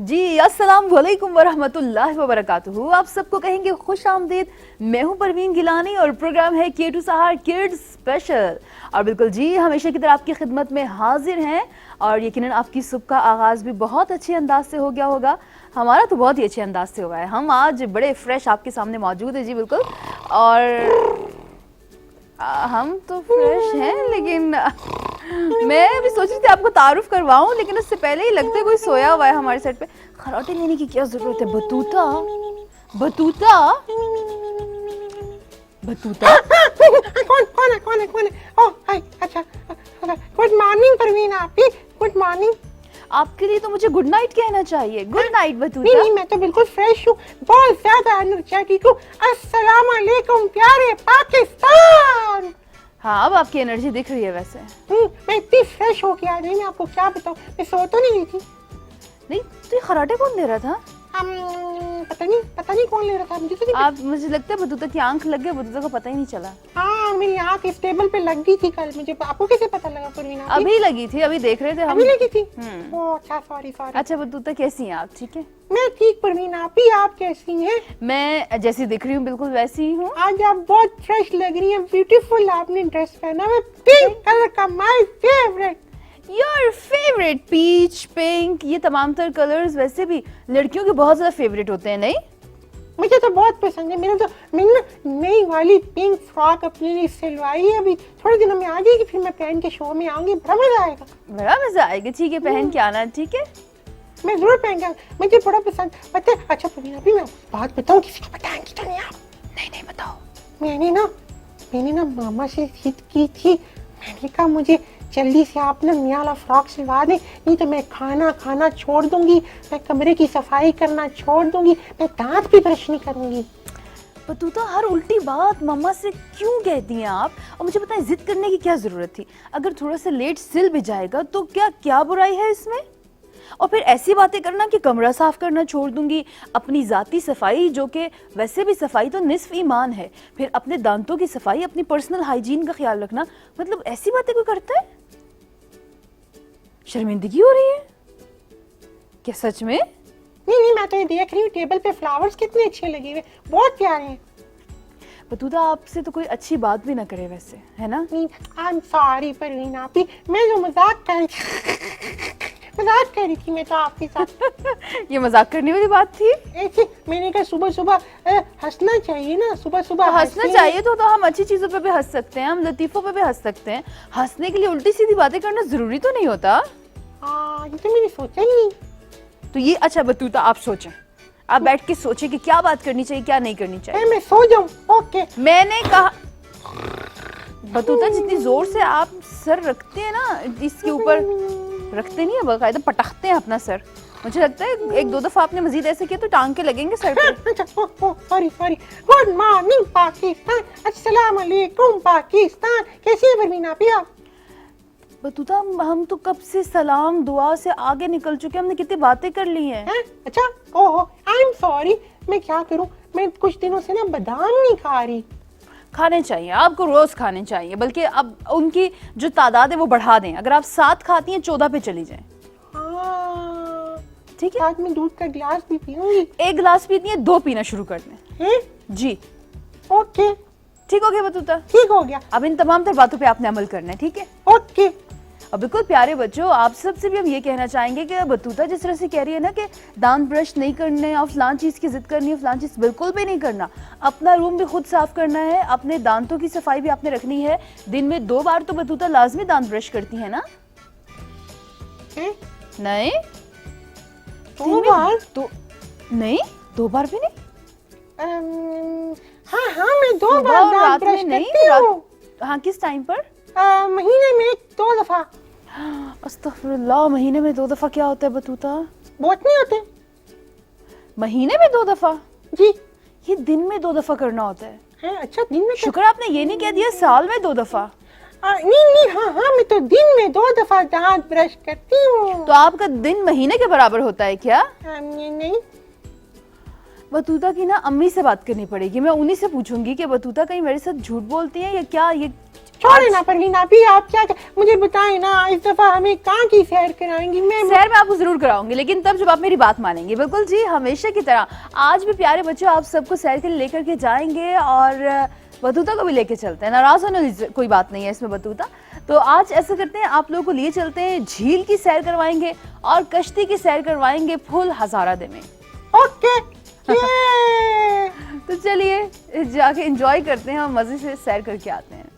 जी अस्सलाम वालेकुम वरहमतुल्लाहि वबरकातुहू। आप सबको कहेंगे खुश आमदीद। मैं हूं परवीन गिलानी और प्रोग्राम है K2 सहार किड्स स्पेशल। और बिल्कुल जी हमेशा की तरह आपकी खिदमत में हाजिर हैं और यकीनन आपकी सुबह का आगाज़ भी बहुत अच्छे अंदाज से हो गया होगा। हमारा तो बहुत ही अच्छे अंदाज से हुआ है। हम आज बड़े फ्रेश आपके सामने मौजूद है जी बिल्कुल। और हम तो फ्रेश हैं लेकिन मैं भी सोच रही थी आपको तारुफ करवाऊं, लेकिन उससे पहले ही लगता है कोई सोया हुआ है हमारे सेट पे। खराटे लेने की क्या जरूरत है? बतूता बतूता बतूता कौन है? ओह हाय, अच्छा। गुड मॉर्निंग परवीन आपी, गुड मॉर्निंग। आपके लिए तो मुझे गुड नाइट कहना चाहिए। Good night Battuta. नहीं, मैं तो बिल्कुल फ्रेश हूँ, बहुत ज्यादा एनर्जेटिक हूँ। अस्सलाम वालेकुम प्यारे पाकिस्तान। हाँ अब आपकी एनर्जी दिख रही है वैसे। मैं इतनी फ्रेश हो गया नहीं, मैं आपको क्या बताऊँ, मैं सो तो नहीं रही थी। नहीं तो ये खराटे कौन दे रहा था? पता नहीं कौन ले रहा था, मुझे तो नहीं। आप मुझे लगता है बतूता की आंख लग गई, बतूता को पता ही नहीं चला। हाँ मेरी आंख इस टेबल पे लग गई थी कल, मुझे आपको कैसे पता लगा परवीन? अभी लगी थी, अभी देख रहे थे हम। अभी लगी थी। ओह अच्छा, सॉरी। अच्छा बतूता कैसी हैं आप? ठीक है मैं ठीक परवीन आपी, आप कैसी हैं? मैं जैसी दिख रही हूँ बिल्कुल वैसी ही हूँ। आज आप बहुत फ्रेश लग रही हैं, ब्यूटीफुल आपने ड्रेस पहना है, पिंक कलर का, my favourite. Your favourite peach pink, ये तमाम तर कलर्स वैसे भी लड़कियों के बहुत ज्यादा फेवरेट होते हैं नहीं? मुझे तो बहुत पसंद है। मैंने नई वाली पिंक फ्रॉक अपने लिए सिलवाई है, अभी थोड़े दिनों में आ जाएगी, फिर मैं पहन के शो में आऊंगी, बड़ा मजा आएगा। बड़ा मजा आएगा। ठीक है पहन के आना। ठीक है मैं जरूर पहन के, मुझे बड़ा पसंद पता है। अच्छा परवीन अभी मैं बात बताऊं, किसी को बताएंगी तो नहीं आप? नहीं बताओ। मैंने ना मामा से जिद की थी, मैंने कहा मुझे जल्दी से आप ना नया वाला फ्रॉक सिलवा दें, नहीं तो मैं खाना छोड़ दूंगी, मैं कमरे की सफाई करना छोड़ दूंगी, मैं दांत भी ब्रश नहीं करूंगी। बतूता हर उल्टी बात मम्मा से क्यों कहती हैं आप? और मुझे बताएं जिद करने की क्या जरूरत थी? अगर थोड़ा सा लेट सिल भी जाएगा तो क्या बुराई है इसमें? और फिर ऐसी बातें करना कि कमरा साफ करना छोड़ दूंगी, अपनी जाती सफाई जो कि वैसे भी सफाई तो निस्फ ईमान है, फिर अपने दांतों की सफाई, अपनी पर्सनल हाइजीन का ख्याल रखना, मतलब ऐसी बातें कोई करता है? शर्मिंदगी हो रही है क्या सच में? नहीं, मैं तो ये देख रही हूँ टेबल पे फ्लावर्स कितने अच्छे लगे हुए, बहुत प्यारे हैं। बतूता आपसे तो कोई अच्छी बात भी ना करे वैसे, है ना? नहीं आई एम सॉरी परवीन आपी, मैं जो मजाक कर रही थी मैं तो आपके साथ। ये मजाक करने वाली बात थी? ऐसे मैंने कहा सुबह हंसना चाहिए ना, सुबह हंसना चाहिए तो हम अच्छी चीजों पे भी हंस सकते हैं, हम लतीफों पे भी हंस सकते हैं। हंसने के लिए उल्टी सीधी बातें करना जरूरी तो नहीं होता। ये तो मैंने सोचा ही नहीं। तो ये अच्छा बतूता आप सोचें, आप बैठ के सोचें कि क्या बात करनी चाहिए क्या नहीं करनी चाहिए। मैं सो जाऊं? ओके। मैंने कहा बतूता जितनी जोर से आप सर रखते हैं ना, इसके ऊपर रखते नहीं है, बाकायदा पटकते हैं अपना सर, मुझे लगता है एक दो दफा आपने मजीद ऐसे किया तो टांग के लगेंगे सर पे। अच्छा सॉरी। गुड मॉर्निंग पाकिस्तान, अस्सलाम वालेकुम पाकिस्तान। कैसी है परवीन आपी आप? बतूता हम तो कब से सलाम दुआ से आगे निकल चुके हैं, हमने कितनी बातें कर ली हैं। अच्छा ओहो आई एम सॉरी, मैं क्या करूं, मैं कुछ दिनों से ना बादाम नहीं खा रही। खाने चाहिए आपको, रोज खाने चाहिए, बल्कि अब उनकी जो तादाद है वो बढ़ा दें। अगर आप 7 खाती हैं 14 पे चली जाएं। ठीक है, आज मैं दूध का गिलास भी पीऊंगी। 1 गिलास पीती है 2 पीना शुरू कर दें। जी ओके ठीक हो गया बतूता? ठीक हो गया। अब इन तमाम तर बातों पे आपने अमल करना है, ठीक है? ओके। और बिल्कुल प्यारे बच्चों, आप सबसे भी हम ये कहना चाहेंगे कि बतूता जिस तरह से कह रही है ना कि दांत ब्रश नहीं करने और फलां चीज की जिद करनी है, फलां चीज बिल्कुल भी नहीं करना। अपना रूम भी खुद साफ करना है, अपने दांतों की सफाई भी आपने रखनी है। दिन में 2 बार तो बतूता लाजमी दांत ब्रश करती है ना? नहीं 2 बार तो नहीं, 2 बार भी नहीं। हाँ मैं 2 बार दांत ब्रश करती हूँ। हाँ किस टाइम पर? महीने में 2 दफा। अस्तगफिरुल्लाह, महीने में 2 दफा क्या होता है बतूता? बहुत नहीं होते। महीने में 2 दफा? जी। ये दिन में 2 दफा करना होता है। अच्छा दिन में? शुक्र आपने ये नहीं कह दिया साल में 2 दफा। नहीं हाँ मैं तो दिन में 2 दफा दांत ब्रश करती हूँ। तो आपका दिन महीने के बराबर होता है क्या? नहीं बतूता की ना अम्मी से बात करनी पड़ेगी, मैं उन्हीं से पूछूंगी कि बतूता कहीं मेरे साथ झूठ बोलती हैं या क्या। ये छोड़े ना परवीन, अभी आप क्या मुझे बताएं ना, इस दफा हमें कहाँ की सैर कराएंगी? सैर मैं आपको जरूर कराऊंगी, लेकिन तब जब आप मेरी बात मानेंगे। बिल्कुल जी, हमेशा की तरह आज भी प्यारे बच्चों आप सबको सैर के लिए लेकर के जाएंगे और बतूता को भी लेके चलते हैं। नाराज होने की कोई बात नहीं है इसमें बतूता। तो आज ऐसा करते हैं, आप लोगों को लिए चलते हैं, झील की सैर करवाएंगे और कश्ती की सैर करवाएंगे फुल हजारादे में। ओके तो चलिए जाके एंजॉय करते हैं और मजे से सैर करके आते हैं।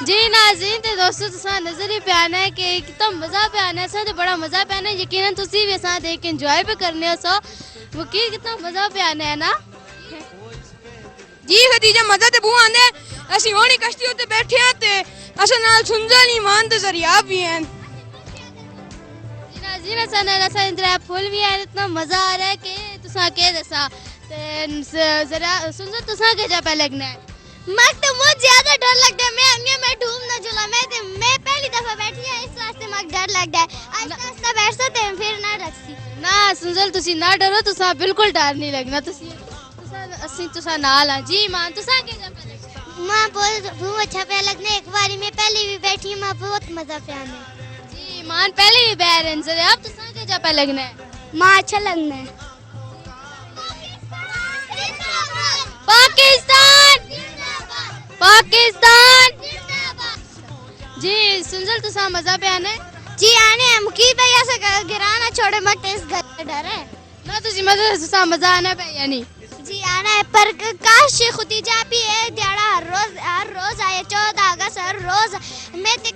जी नाज़रीन ते दोस्तों तुसां नजर ही प्याना है कि कितना मजा प्याना है, असें ते बड़ा मजा प्याना है। यकीनन तुसी भी असां देख के एंजॉय भी करने हो। सो वकील कितना मजा प्याना है ना जी खदीजा, मजा ते बहुत आंदा है। ਅਸੀਂ ਹੋਣੀ ਕਸ਼ਤੀ ਉੱਤੇ ਬੈਠੇ ਆ ਤੇ ਅਸਾਂ ਨਾਲ ਸੁੰਦਰ ਈਮਾਨ ਤੇ ਜ਼ਰੀਆ ਵੀ हैं। जी नाज़रीन असां इंदरा फुल भी है, इतना मजा आ रहा है कि तुसां के दसा ते जरा सुन तुसां के जा पे लगना है। मग तो मुझे ज्यादा डर लगता है, मैं डूब ना चला। मैं पहली दफा बैठी है, इस वास्ते मग डर लगता है। आहिस्ता आहिस्ता बैठ सकते हैं, फिर ना रखसी ना सुनजल तुसी ना डरो, तुसा बिल्कुल डर नहीं लगना। तुसी असि तुसा नाल आ जी मां तुसा के जा पे मां बहुत अच्छा पे लगना। एक बारी मैं पहले भी बैठी हूं, मां बहुत मजा पे आने जी मान पहले भी बैठ हैं जरा। अब तुसा के जा पे लगना है मां, अच्छा लगना है। पाकिस्तान पाकिस्तान जी सुनजल तुसा मजा पे आने जी आने है। मुकीब भैया से गिराना छोड़े मत, इस घर डर है ना तुसी मजा तुसा मजा आना पे यानी जी आना है। पर काश खुतीजा भी है दिहाड़ा हर रोज आए। 14 अगस्त हर रोज मैं ते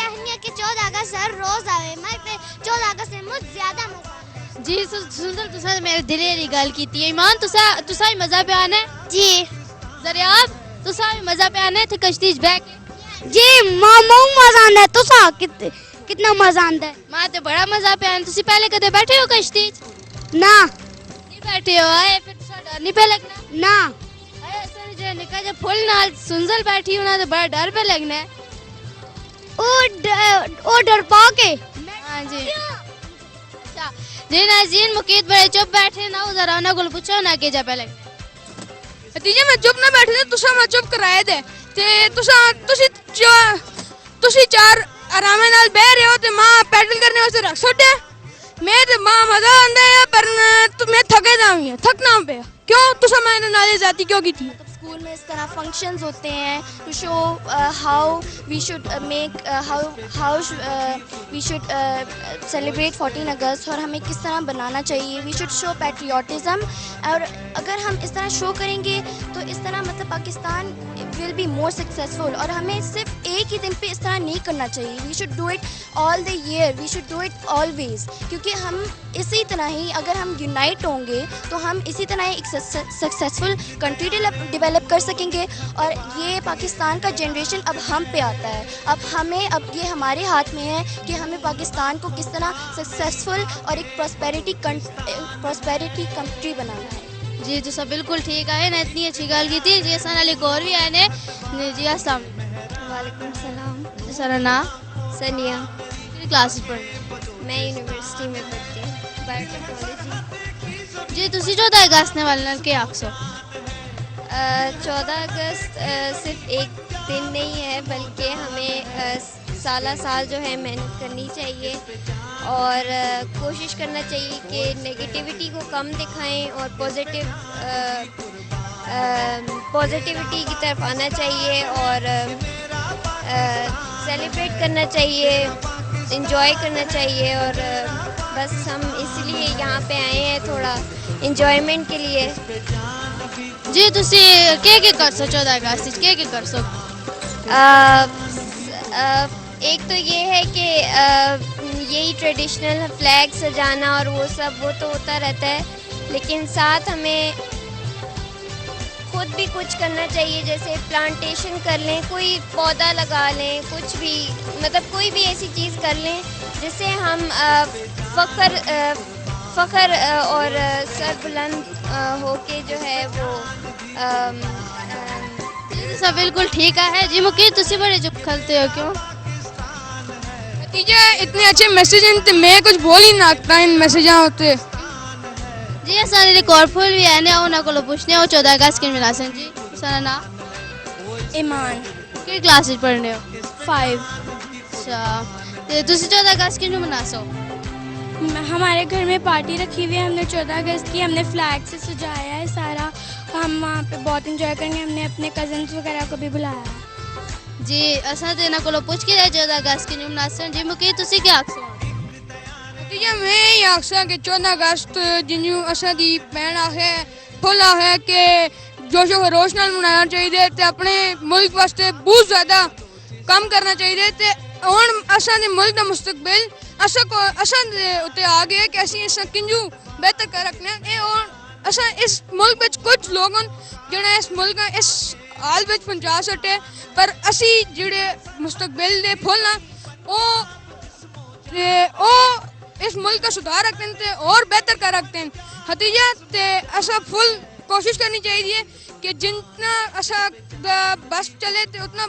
हनिया के 14 अगस्त हर रोज आवे। मैं पे 14 अगस्त में मुझे ज्यादा मजा जी सुनजल तुसा मेरे दिले दी गल कीती है। ईमान तुसा ही मजा पे आना है जी। दरियाब तुसा भी मजा पे आना है थे कश्ती च बैठ के जी। मामू मजा आंदा है, तुसा कितना मजा आंदा है? मां ते बड़ा मजा पे आना। तुसी पहले कदे बैठे हो कश्ती च? ना नहीं बैठे हो। आए फिर तुसा डर नहीं पे लगना ना? आए असन जे निका जे फुल नाल सुनजल बैठी हो ना तो बड़ा डर पे लगना है। ओ डर पाके हां जी। अच्छा जी नाज़रीन मुकीद बड़े चुप बैठे ना, जरा ना गुल पूछो ना के जा पे लग खदीजा मैं चुप ना बैठे तुसा मैं चुप कराए दे ते तुसी चार आराम नाल बह रहे हो ते मां पैडल करने वास्ते रख छोड़े। मैं ते मां मजा आंदा है पर मैं थके दा हूं, थकना पे क्यों तुसा मैंने नाले जाती क्यों की थी? स्कूल में इस तरह फंक्शंस होते हैं to show how we should make how we should celebrate 14 अगस्त और हमें किस तरह बनाना चाहिए। वी शुड शो पैट्रियोटिज्म और अगर हम इस तरह शो करेंगे तो इस तरह मतलब Pakistan will be more successful. और हमें सिर्फ एक ही दिन पे इस तरह नहीं करना चाहिए। We should do it all the year, we should do it always, क्योंकि हम इसी तरह ही अगर हम यूनाइट होंगे तो हम इसी तरह एक सक्सेसफुल कंट्री डेवलप कर सकेंगे। और ये पाकिस्तान का जनरेशन अब हम पे आता है। अब ये हमारे हाथ में है कि हमें पाकिस्तान को किस तरह सक्सेसफुल और एक प्रॉस्पेरिटी कंट्री बनाना है। जी तो सब बिल्कुल ठीक है ना, इतनी अच्छी गल की थी जी। असन अली गौर भी आए ने जी। अस्सलाम वालेकुम सलाम। सर ना सनिया क्लास पढ़ मैं यूनिवर्सिटी में पढ़ती हूँ बायोटेक्नोलॉजी जी। तुसी 14 अगस्त ने वाले के आखसो 14 अगस्त सिर्फ एक दिन नहीं है बल्कि हमें साल जो है मेहनत करनी चाहिए और कोशिश करना चाहिए कि नेगेटिविटी को कम दिखाएं और पॉजिटिविटी की तरफ आना चाहिए और सेलिब्रेट करना चाहिए, एंजॉय करना चाहिए। और बस हम इसलिए यहाँ पे आए हैं थोड़ा एंजॉयमेंट के लिए जी। तुसी के कर सो 14 अगस्त के कर सो? एक तो ये है कि यही ट्रेडिशनल फ्लैग सजाना और वो सब वो तो होता रहता है, लेकिन साथ हमें खुद भी कुछ करना चाहिए, जैसे प्लांटेशन कर लें, कोई पौधा लगा लें, कुछ भी मतलब कोई भी ऐसी चीज़ कर लें जिससे हम फ़ख्र और सरबुलंद होके जो है वो सब बिल्कुल ठीक है जी। मुकेश तुसी बड़े चुप खलते हो क्यों? नतीजा इतने अच्छे मैसेज हैं तो मैं कुछ बोल ही ना सकता इन मैसेजां होते। जी सारे रिकॉर्ड फुल भी है ना, उन्हें को पूछने हो 14 अगस्त किन मिलासन जी सारा ना ईमान किस क्लास में पढ़ने हो? 5। अच्छा ते तुसी 14 अगस्त किन मनासो? हमारे घर में पार्टी रखी हुई है, हमने 14 अगस्त की हमने फ्लैग से सजाया है सारा, हम वहाँ पे बहुत इंजॉय करेंगे, हमने अपने कजन्स वगैरह को भी बुलाया है जी। असा तो इन्हें को पूछ के 14 अगस्त किन मनासन जी। मुकेश तुसी क्या आखसो? नतीजा मैं ही आखसा कि 14 अगस्त जिन्हों असा दी भैन है फुल है कि जोशो खरोश नाल मनाना चाहिए ते अपने मुल्क वास्ते बहुत ज़्यादा काम करना चाहिए ते हुण असा दे मुल्क दा मुस्तकबिल असा दे उत्ते आ गया कि असीं असा किंजू बेहतर कर रखना है और असा इस मुल्क विच कुछ लोग जिहड़े इस मुल्क इस हाल विच पहुंचा सके, पर असी जिहड़े मुस्तकबिल दे फुल ना ओ इस मुल्क का सुधार रखते हैं ते और बेहतर कर रखते हैं। हतीजा ते असा फुल कोशिश करनी चाहिए कि जितना असा बस चले ते उतना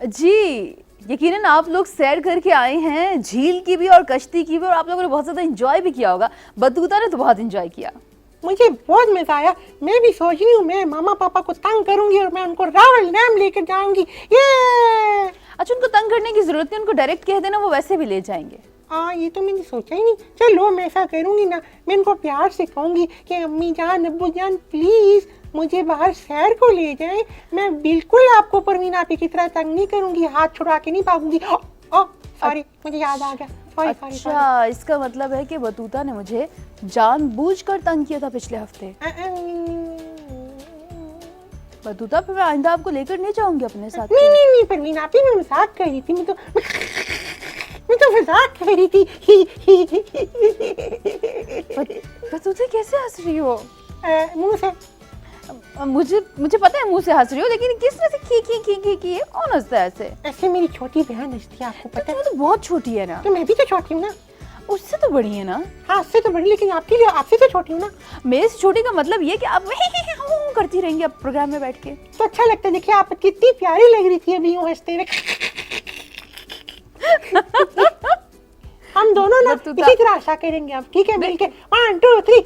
जी यकीनन आप लोग सैर करके आए हैं, झील की भी और कश्ती की भी, और आप लोगों ने बहुत ज़्यादा एंजॉय भी किया होगा। बतूता ने तो बहुत एंजॉय किया। मुझे बहुत मजा आया। मैं भी सोच रही हूँ मैं मामा पापा को तंग करूंगी और मैं उनको रावल डैम लेकर जाऊंगी। ये अच्छा, उनको तंग करने की जरूरत नहीं, उनको डायरेक्ट कह देना, वो वैसे भी ले जाएंगे। हाँ ये तो मैंने सोचा ही नहीं। चलो मैं ऐसा करूंगी ना, मैं इनको प्यार से कहूंगी कि अम्मी जान अब्बू जान प्लीज मुझे बाहर सैर को ले जाएं। मैं बिल्कुल आपको परवीन आपी की तरह तंग नहीं करूंगी, हाथ छुड़ा के नहीं भागूंगी। सॉरी मुझे याद आ गया। अच्छा, इसका मतलब है कि बतूता ने मुझे जानबूझकर तंग किया था पिछले हफ्ते। बतूता फिर मैं आइंदा आपको लेकर नहीं जाऊंगी अपने साथ। नहीं परवीन आपी मैं मजाक कर रही थी, मैं तो मजाक कर रही थी। बतूते कैसे हंस रही हो? मुंह से। मुझे पता है मुंह से हंस रही हो, लेकिन किस तरह से की है? कौन हंसता है ऐसे? ऐसे मेरी छोटी बहन हंसती है, आपको पता है? वो तो बहुत छोटी है ना। तो मैं भी तो छोटी हूँ ना। उससे तो बड़ी है ना। हाँ उससे तो बड़ी, लेकिन आपके लिए आपसे तो छोटी हूँ ना। मेरे से छोटी का मतलब ये कि आप करती रहेंगी अब प्रोग्राम में बैठ के, तो अच्छा लगता है। देखिए आप कितनी प्यारी लग रही थी अभी यूँ हंसते हुए। हम दोनों ना इसी तरह आशा करेंगे अब, ठीक है? मिलके 1 2 3।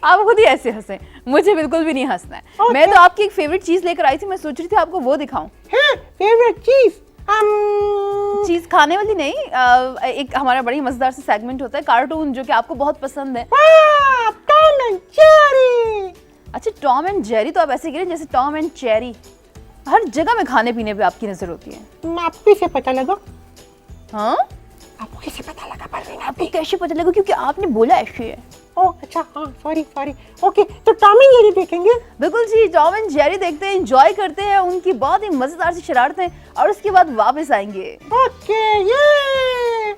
आप खुद ही ऐसे हंसे, मुझे बिल्कुल भी नहीं हंसना है। मैं तो आपकी एक फेवरेट चीज लेकर आई थी, मैं सोच रही थी आपको वो दिखाऊं। फेवरेट चीज? चीज खाने वाली नहीं, एक हमारा बड़ी मजेदार सा सेगमेंट होता है कार्टून जो कि आपको बहुत पसंद है। Tom and Jerry. अच्छा, टॉम एंड जेरी तो आप ऐसे कह रहे हैं जैसे टॉम एंड चेरी हर जगह में खाने पीने पे आपकी नजर होती है। आपको कैसे पता लगा? हाँ आपको कैसे पता लगा परवीन? आपको कैसे पता लगा? क्योंकि आपने बोला ऐसे है। ओह अच्छा, हाँ सॉरी। ओके तो टॉम एंड जेरी देखेंगे? बिल्कुल जी, टॉम एंड जेरी देखते हैं, एंजॉय करते हैं उनकी बहुत ही मजेदार सी शरारतें, और उसके बाद वापस आएंगे। ओके ये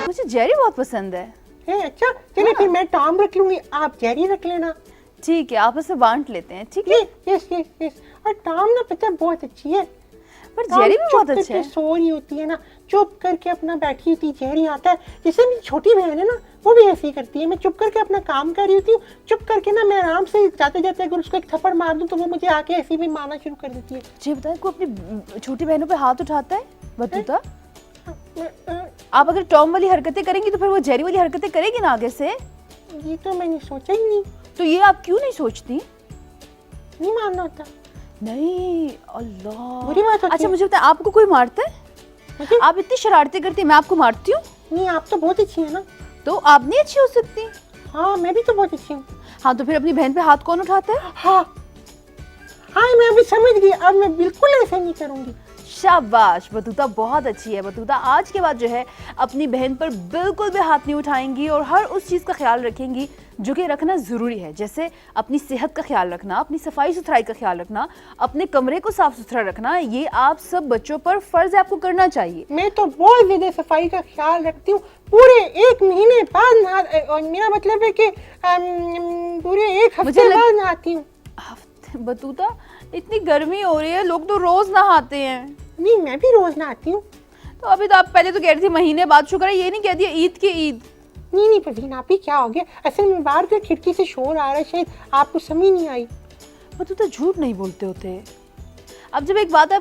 मुझे जेरी बहुत पसंद है। अच्छा चलिए फिर मैं टॉम रख लूंगी, आप जेरी रख लेना। ठीक है, आपस में बांट लेते हैं। ठीक है। यस। और टॉम ना पता बहुत अच्छी है, पर जेरी भी बहुत अच्छा है। सो रही होती है ना, चुप करके अपना बैठी होती है। जेरी आता है, जैसे मेरी छोटी बहन है ना, वो भी ऐसे ही करती है। मैं चुप करके अपना काम कर रही होती हूँ, चुप करके ना मैं आराम से जाते जाते अगर उसको एक थप्पड़ मार दूं तो वो मुझे आके ऐसे भी मारना शुरू कर देती है। जी बताएं, को अपनी छोटी बहनों पे हाथ उठाता है बतूता? आप अगर टॉम वाली हरकतें करेंगी तो फिर वो जेरी वाली हरकतें करेगी ना आगे से। ये तो मैंने सोचा ही नहीं। तो ये आप क्यों नहीं सोचती? नहीं मारना होता। नहीं, अल्लाह बुरी बात होती अच्छा है। मुझे बताएं, आपको कोई मारता है? आप इतनी शरारतें करती हैं, मैं आपको मारती हूँ? नहीं आप तो बहुत अच्छी है ना। तो आप नहीं अच्छी हो सकती? हाँ मैं भी तो बहुत अच्छी हूँ। हाँ तो फिर अपनी बहन पे हाथ कौन उठाता है? हाँ हाँ मैं अभी समझ गई, अब मैं बिल्कुल ऐसा नहीं करूंगी। शाबाश बतूता, बहुत अच्छी है बतूता। आज के बाद जो है अपनी बहन पर बिल्कुल भी हाथ नहीं उठाएंगी और हर उस चीज़ का ख्याल रखेंगी जो कि रखना ज़रूरी है, जैसे अपनी सेहत का ख्याल रखना, अपनी सफाई सुथराई का ख्याल रखना, अपने कमरे को साफ सुथरा रखना। ये आप सब बच्चों पर फ़र्ज़ है, आपको करना चाहिए। मैं तो बहुत ज्यादा सफाई का ख्याल रखती हूँ, पूरे 1 महीने बाद नहा, और मेरा मतलब है कि पूरे 1 हफ्ते बाद नहाती हूँ। बतूता, इतनी गर्मी हो रही है, लोग तो रोज़ नहाते हैं। नहीं मैं भी रोज नहाती हूँ। तो अभी तो आप पहले तो कह रही थी महीने बाद, शुक्र है ये नहीं कह दिया ईद की ईद। नहीं परवीन आपी क्या हो गया, असल में बाहर के खिड़की से शोर आ रहा है, शायद आपको समझ नहीं आई। बतूता झूठ नहीं बोलते होते। अब जब एक बात है,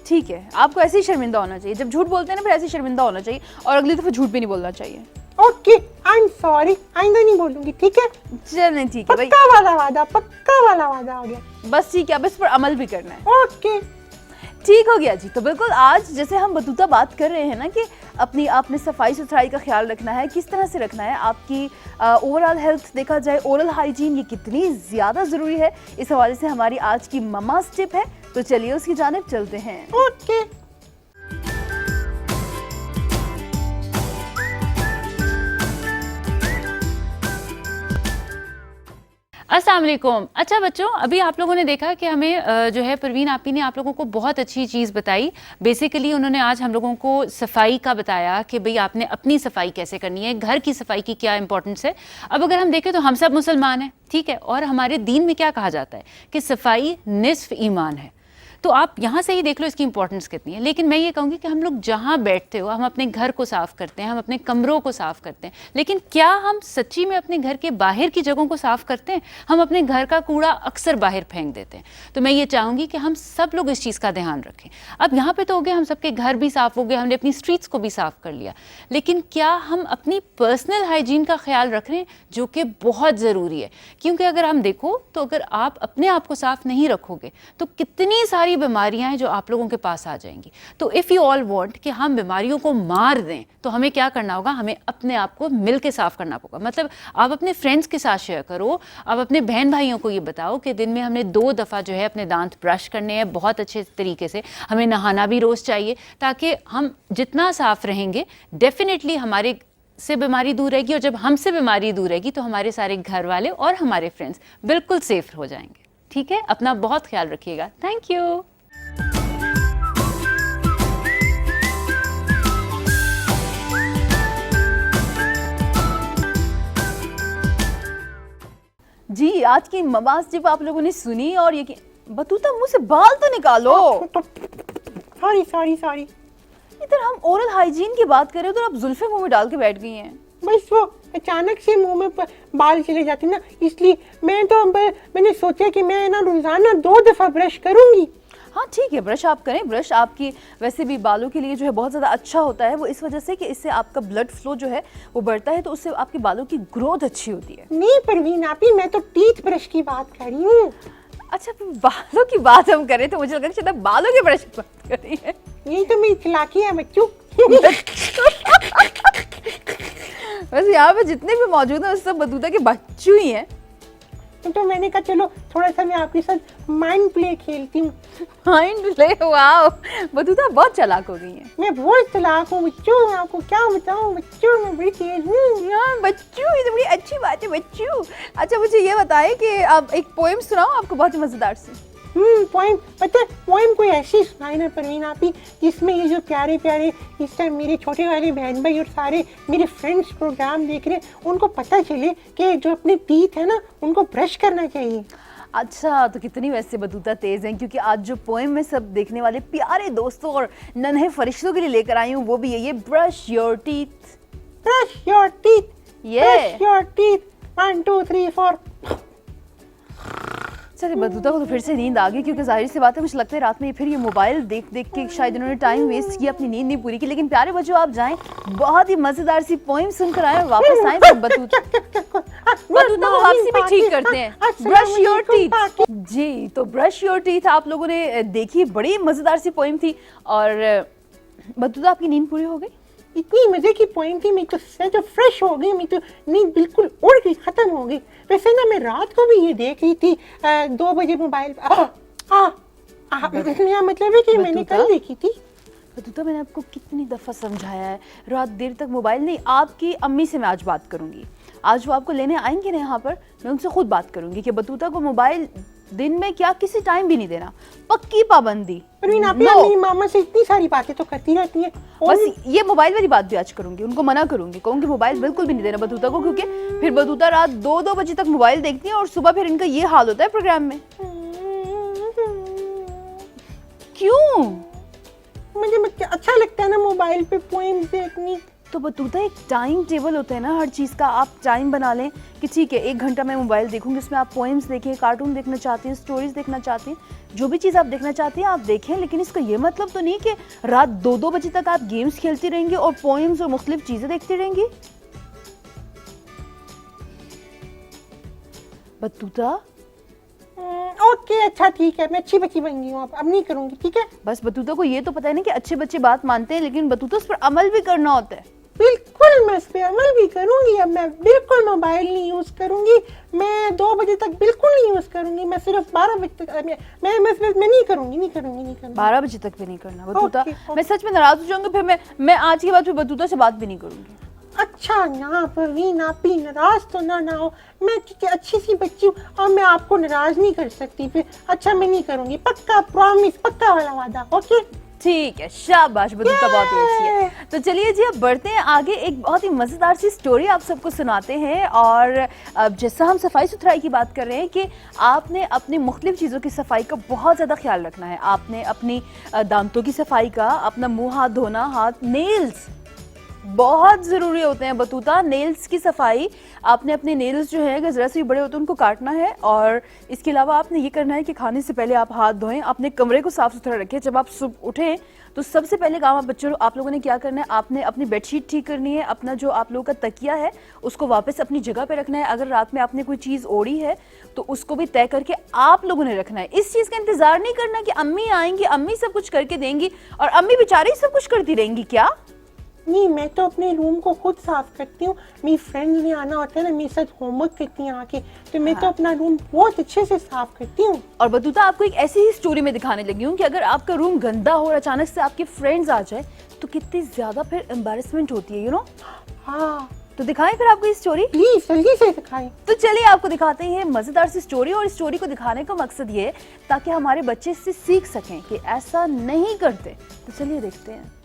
ठीक है आपको ऐसे ही शर्मिंदा होना चाहिए, जब झूठ बोलते हैं ना फिर ऐसे ही शर्मिंदा होना चाहिए और अगली दफा झूठ भी नहीं बोलना चाहिए। ओके आई एम सॉरी, आइंदा नहीं बोलूंगी, ठीक है? चलें ठीक है भाई, पक्का वाला वादा हो गया। बस ठीक है, अब इस पर अमल भी करना है। ओके ठीक हो गया जी। तो बिल्कुल आज जैसे हम बतूता बात कर रहे हैं ना कि अपनी आपने सफाई सुथराई का ख्याल रखना है, किस तरह से रखना है, आपकी ओवरऑल हेल्थ देखा जाए, ओरल हाइजीन ये कितनी ज़्यादा ज़रूरी है, इस हवाले से हमारी आज की ममाज़ टिप है। तो चलिए उसकी जानिब चलते हैं। ओके अस्सलाम वालेकुम। अच्छा बच्चों, अभी आप लोगों ने देखा कि हमें जो है परवीन आपी ने आप लोगों को बहुत अच्छी चीज़ बताई। बेसिकली उन्होंने आज हम लोगों को सफाई का बताया कि भाई आपने अपनी सफाई कैसे करनी है, घर की सफाई की क्या इंपॉर्टेंस है। अब अगर हम देखें तो हम सब मुसलमान हैं, ठीक है, और हमारे दीन में क्या कहा जाता है कि सफाई निस्फ ईमान है। तो आप यहाँ से ही देख लो इसकी इंपॉर्टेंस कितनी है। लेकिन मैं ये कहूँगी कि हम लोग जहाँ बैठते हो, हम अपने घर को साफ़ करते हैं, हम अपने कमरों को साफ़ करते हैं, लेकिन क्या हम सच्ची में अपने घर के बाहर की जगहों को साफ़ करते हैं? हम अपने घर का कूड़ा अक्सर बाहर फेंक देते हैं। तो मैं ये चाहूँगी कि हम सब लोग इस चीज़ का ध्यान रखें। अब यहाँ पे तो हो गया, हम सबके घर भी साफ़ हो गए, हमने अपनी स्ट्रीट्स को भी साफ़ कर लिया, लेकिन क्या हम अपनी पर्सनल हाइजीन का ख्याल रख रहे हैं, जो कि बहुत ज़रूरी है। क्योंकि अगर हम देखो तो अगर आप अपने आप को साफ़ नहीं रखोगे तो कितनी सारी बीमारियां हैं जो आप लोगों के पास आ जाएंगी। तो इफ़ यू ऑल वांट कि हम बीमारियों को मार दें तो हमें क्या करना होगा, हमें अपने आप को मिल के साफ़ करना होगा। मतलब आप अपने फ्रेंड्स के साथ शेयर करो, आप अपने बहन भाइयों को ये बताओ कि दिन में हमने 2 दफ़ा जो है अपने दांत ब्रश करने हैं बहुत अच्छे तरीके से, हमें नहाना भी रोज़ चाहिए, ताकि हम जितना साफ़ रहेंगे डेफिनेटली हमारे से बीमारी दूर रहेगी, और जब हमसे बीमारी दूर रहेगी तो हमारे सारे घर वाले और हमारे फ्रेंड्स बिल्कुल सेफ हो जाएंगे। ठीक है, अपना बहुत ख्याल रखिएगा। Thank you. जी आज की ममाज़ टिप आप लोगों ने सुनी, और ये बतूता मुंह से बाल तो निकालो। सॉरी इधर हम ओरल हाइजीन की बात कर रहे हो तो आप जुल्फे मुंह में डाल के बैठ गई हैं। बस वो अचानक से मुंह में बाल चले जाते ना, इसलिए मैंने सोचा कि मैं ना रोजाना 2 दफा ब्रश करूंगी। हाँ ठीक है, ब्रश आप करें। ब्रश आपकी वैसे भी बालों के लिए जो है बहुत ज़्यादा अच्छा होता है, वो इस वजह से कि इससे आपका ब्लड फ्लो जो है वो बढ़ता है, तो उससे आपके बालों की ग्रोथ अच्छी होती है। नहीं परवीन आपी, मैं तो टीथ ब्रश की बात कर रही हूँ। अच्छा बालों की बात हम करें तो मुझे लगा शायद बालों के ब्रश की बात कर रही है। यही तो मेरी चालाकी है बच्चों। वैसे यहाँ पे जितने भी मौजूद हैं सब बतूता के बच्चू ही हैं। तो मैंने कहा चलो थोड़ा सा मैं आपके साथ माइंड प्ले खेलती हूँ। माइंड प्ले, वाओ बतूता बहुत चालाक हो गई है। मैं बहुत चालाक हूँ बच्चों, मैं आपको क्या बताऊँ बच्चों, मैं बड़ी तेज हूँ। हाँ बच्चू, ये तो बड़ी अच्छी बात है बच्चू। अच्छा मुझे ये बताएं कि आप एक पोएम सुनाओ आपको बहुत ही मजेदार से। पोएम, पता है पोएम कोई ऐसी सुनाई ना परवीन आपी जिसमें ये जो प्यारे प्यारे इस टाइम मेरे छोटे वाले बहन भाई और सारे मेरे फ्रेंड्स प्रोग्राम देख रहे उनको पता चले कि जो अपने टीथ है ना उनको ब्रश करना चाहिए। अच्छा तो कितनी वैसे बतूता तेज हैं, क्योंकि आज जो पोएम में सब देखने वाले प्यारे दोस्तों और नन्हे फरिश्तों के लिए लेकर आई हूँ वो भी है ये brush your teeth. Brush your teeth, ये ब्रश योर टीथ, 1 2 3 4। चलिए बतूता को तो फिर से नींद आ गई, क्योंकि जाहिर सी बात है मुझे लगता है रात में फिर ये मोबाइल देख देख के शायद इन्होंने टाइम वेस्ट किया, अपनी नींद नहीं पूरी की। लेकिन प्यारे बच्चों आप जाएं, बहुत ही मजेदार सी पोएम सुनकर आए और वापस आए तो बतूता को वापसी भी ठीक करते हैं। ब्रश योर टीथ जी, तो ब्रश योर टीथ आप लोगों ने देखी, बड़ी मजेदार सी पोएम थी। और बतूता आपकी नींद पूरी हो गई? इतनी मजे की पोइम थी, मैं तो सच फ्रेश हो गई, मैं तो नींद बिल्कुल उड़ गई, खत्म हो गई। वैसे ना मैं रात को भी ये देख रही थी 2 बजे मोबाइल मेरा मतलब है कि मैंने कल देखी थी। बतूता मैंने आपको कितनी दफ़ा समझाया है, रात देर तक मोबाइल नहीं। आपकी अम्मी से मैं आज बात करूंगी, आज वो आपको लेने आएंगे ना यहाँ पर, मैं उनसे खुद बात करूंगी कि बतूता को मोबाइल दिन में क्या किसी टाइम भी नहीं देना, पक्की पाबंदी। परवीन आप मेरी मामा से इतनी सारी बातें तो करती रहती हैं। बस ये मोबाइल वाली बात भी आज करूंगी, उनको मना करूंगी, कहूंगी मोबाइल बिल्कुल भी नहीं देना बतूता को, क्योंकि फिर बतूता रात 2-2 बजे तक मोबाइल देखती है और सुबह फिर इनका ये हाल होता है प्रोग्राम में। क्यों? मुझे अच्छा लगता है ना मोबाइल पे पोएम्स देखनी। तो बतूता एक टाइम टेबल होता है ना हर चीज़ का, आप टाइम बना लें कि ठीक है 1 घंटा मैं मोबाइल देखूंगी, उसमें आप पोएम्स देखें, कार्टून देखना चाहती हैं, स्टोरीज देखना चाहती हैं, जो भी चीज़ आप देखना चाहती हैं आप देखें, लेकिन इसका ये मतलब तो नहीं कि रात 2-2 बजे तक आप गेम्स खेलती रहेंगी और पोएम्स और मुख्तलिफ चीज़ें देखती रहेंगी। बतूता ओके अच्छा ठीक है, मैं अच्छी बच्ची बन गई हूँ, अब नहीं करूंगी, ठीक है। बस बतूता को ये तो पता है ना कि अच्छे बच्चे बात मानते हैं, लेकिन बतूता उस पर अमल भी करना होता है। बिल्कुल मैं इस पे अमल भी करूंगी, अब मैं बिल्कुल मोबाइल नहीं यूज करूंगी, मैं 2 बजे तक बिल्कुल नहीं यूज करूंगी, मैं सिर्फ 12 बजे तक मैं नहीं करूंगी। 12 बजे तक भी नहीं करना बतूता। ओके। मैं सच में नाराज हो जाऊंगी, फिर मैं आज के बाद फिर बतूता से बात भी नहीं करूंगी। अच्छा ना परवीन आप भी नाराज तो ना हो, मैं क्योंकि अच्छी सी बच्ची हूँ और मैं आपको नाराज नहीं कर सकती, फिर अच्छा मैं नहीं करूंगी, पक्का प्रॉमिस, पक्का वाला वादा। ओके ठीक है, शाबाश बतूता, बहुत ही अच्छी है। तो चलिए जी अब बढ़ते हैं आगे, एक बहुत ही मज़ेदार सी स्टोरी आप सबको सुनाते हैं। और अब जैसा हम सफाई सुथराई की बात कर रहे हैं कि आपने अपनी मुख्तलिफ चीज़ों की सफाई का बहुत ज़्यादा ख्याल रखना है, आपने अपनी दांतों की सफाई का, अपना मुँह हाथ धोना, हाथ नेल्स बहुत ज़रूरी होते हैं बतूता, नेल्स की सफाई। आपने अपने नेल्स जो है अगर ज़रा से भी बड़े होते हैं उनको काटना है, और इसके अलावा आपने ये करना है कि खाने से पहले आप हाथ धोएं, अपने कमरे को साफ़ सुथरा रखें। जब आप सुबह उठें तो सबसे पहले काम आप लोगों ने क्या करना है, आपने अपनी बेडशीट ठीक करनी है, अपना जो आप लोगों का तकिया है उसको वापस अपनी जगह पे रखना है। अगर रात में आपने कोई चीज़ ओढ़ी है तो उसको भी तय करके आप लोगों ने रखना है। इस चीज़ का इंतज़ार नहीं करना कि अम्मी आएंगी, अम्मी सब कुछ करके देंगी और अम्मी बेचारी सब कुछ करती रहेंगी। क्या नहीं, मैं तो अपने रूम को खुद साफ करती हूँ, मेरी फ्रेंड्स भी आना होता है ना, मेरे साथ होमवर्क करती हैं आके, तो मैं तो अपना रूम बहुत अच्छे से साफ करती हूँ। और बतूता आपको एक ऐसी ही स्टोरी में दिखाने लगी हूँ कि अगर आपका रूम गंदा हो और अचानक से आपके फ्रेंड्स आ जाए तो कितनी ज्यादा फिर एम्बैरेसमेंट होती है, यू नो। हाँ तो दिखाएं फिर आपको ये स्टोरी, प्लीज जल्दी से दिखाएं। तो चलिए आपको दिखाते हैं मजेदार सी स्टोरी। और इस स्टोरी को दिखाने का मकसद ये है ताकि हमारे बच्चे इससे सीख सकें कि ऐसा नहीं करते। तो चलिए देखते हैं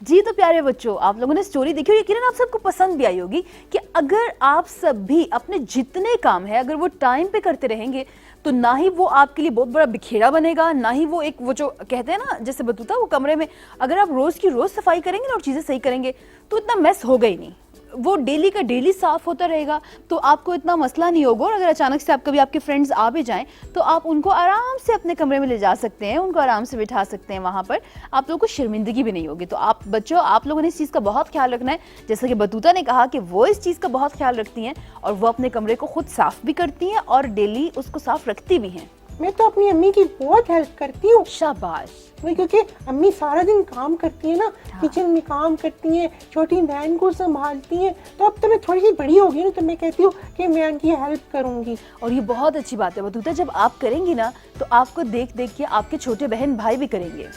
जी। तो प्यारे बच्चों, आप लोगों ने स्टोरी देखी और यकीनन आप सबको पसंद भी आई होगी कि अगर आप सब भी अपने जितने काम है अगर वो टाइम पे करते रहेंगे तो ना ही वो आपके लिए बहुत बड़ा बिखेड़ा बनेगा, ना ही वो एक वो जो कहते हैं ना जैसे बतूता वो कमरे में अगर आप रोज की रोज सफाई करेंगे ना और चीजें सही करेंगे तो इतना मेस होगा ही नहीं, वो डेली का डेली साफ होता रहेगा, तो आपको इतना मसला नहीं होगा। और अगर अचानक से आप कभी आपके फ्रेंड्स आ भी जाएं तो आप उनको आराम से अपने कमरे में ले जा सकते हैं, उनको आराम से बिठा सकते हैं, वहाँ पर आप लोगों को शर्मिंदगी भी नहीं होगी। तो आप बच्चों, आप लोगों ने इस चीज़ का बहुत ख्याल रखना है, जैसा कि बतूता ने कहा कि वो इस चीज़ का बहुत ख्याल रखती हैं और वो अपने कमरे को खुद साफ भी करती हैं और डेली उसको साफ रखती भी हैं। मैं तो अपनी अम्मी की बहुत हेल्प करती हूँ। शाबाश। वही क्योंकि अम्मी सारा दिन काम करती है ना, किचन में काम करती हैं, छोटी बहन को संभालती हैं, तो अब तो मैं थोड़ी सी बड़ी हो गई ना तो मैं कहती हूँ कि मैं उनकी हेल्प करूँगी। और ये बहुत अच्छी बात है बतूता, जब आप करेंगी ना तो आपको देख देख के आपके छोटे बहन भाई भी करेंगे।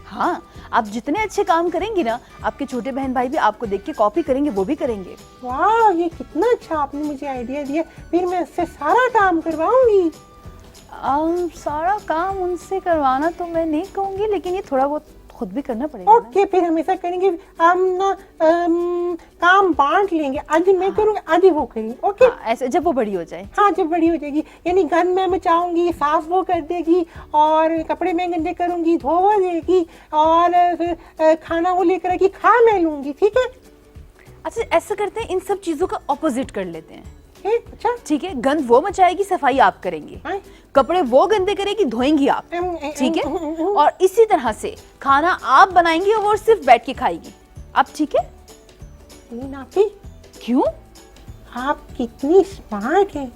हाँ, आप जितने अच्छे काम करेंगी ना आपके छोटे बहन भाई भी आपको देख के कॉपी करेंगे, वो भी करेंगे। वाह, ये कितना अच्छा आपने मुझे आइडिया दिया, फिर मैं उससे सारा काम करवाऊंगी। सारा काम उनसे करवाना तो मैं नहीं कहूँगी, लेकिन ये थोड़ा बहुत खुद भी करना पड़ेगा। ओके, फिर हम ऐसा करेंगे, हम ना काम बांट लेंगे, आधी मैं करूँगी आधी वो करेंगे। ओके, ऐसे जब वो बड़ी हो जाए। हाँ, जब बड़ी हो जाएगी, यानी घर में मचाऊंगी, सास वो कर देगी और कपड़े मैं गंदे करूँगी, धोवा देगी और फिर खाना वो लेकर आएगी, खा मैं लूँगी। ठीक है, अच्छा ऐसा करते हैं, इन सब चीजों का ऑपोजिट कर लेते हैं। अच्छा ठीक है, गंद वो मचाएगी, सफाई आप करेंगी, कपड़े वो गंदे करेगी, धोएंगी आप। ठीक है, और इसी तरह से खाना आप बनाएंगी और वो सिर्फ बैठ के खाएगी आप। ठीक है नापी, क्यों? आप कितनी स्मार्ट हैं।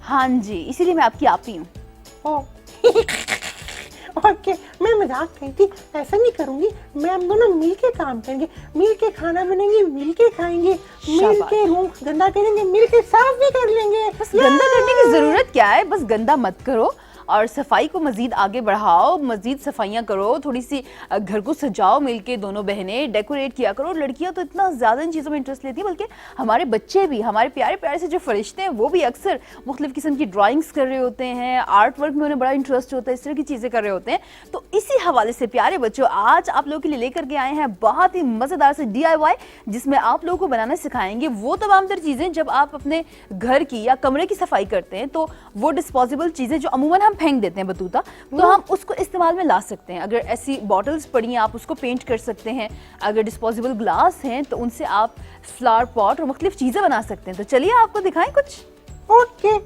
हाँ जी, इसीलिए मैं आपकी आप ही हूँ। ओके, मैं मजाक कही थी, ऐसा नहीं करूंगी। मैं हम दोनों मिल के काम करेंगे, मिल के खाना बनाएंगे, मिल के खाएंगे, मिल शाबाश। के रूम गंदा करेंगे, मिल के साफ भी कर लेंगे। बस गंदा करने की जरूरत क्या है, बस गंदा मत करो और सफाई को मजीद आगे बढ़ाओ, मजीद सफाइयाँ करो, थोड़ी सी घर को सजाओ मिलके, दोनों बहनें डेकोरेट किया करो। लड़कियां तो इतना ज़्यादा इन चीज़ों में इंटरेस्ट लेती हैं, बल्कि हमारे बच्चे भी, हमारे प्यारे प्यारे से जो फरिश्ते हैं वो भी अक्सर मुख्तलिफ किस्म की ड्राइंग्स कर रहे होते हैं, आर्ट वर्क में उन्हें बड़ा इंटरेस्ट होता है, इस तरह की चीज़ें कर रहे होते हैं। तो इसी हवाले से प्यारे बच्चों, आज आप लोगों के लिए लेकर के आए हैं बहुत ही मज़ेदार से DIY, जिसमें आप लोगों को बनाना सिखाएंगे वो तमाम तर चीज़ें जब आप अपने घर की या कमरे की सफाई करते हैं, तो वो डिस्पोजेबल चीज़ें जो अमूमन हम फेंक देते हैं बतूता, तो हम उसको इस्तेमाल में ला सकते हैं। अगर ऐसी बॉटल्स पड़ी हैं आप उसको पेंट कर सकते हैं, अगर डिस्पोजेबल ग्लास हैं तो उनसे आप फ्लावर पॉट और मुख्तलिफ चीज़ें बना सकते हैं। तो चलिए आपको दिखाएं कुछ। ओके,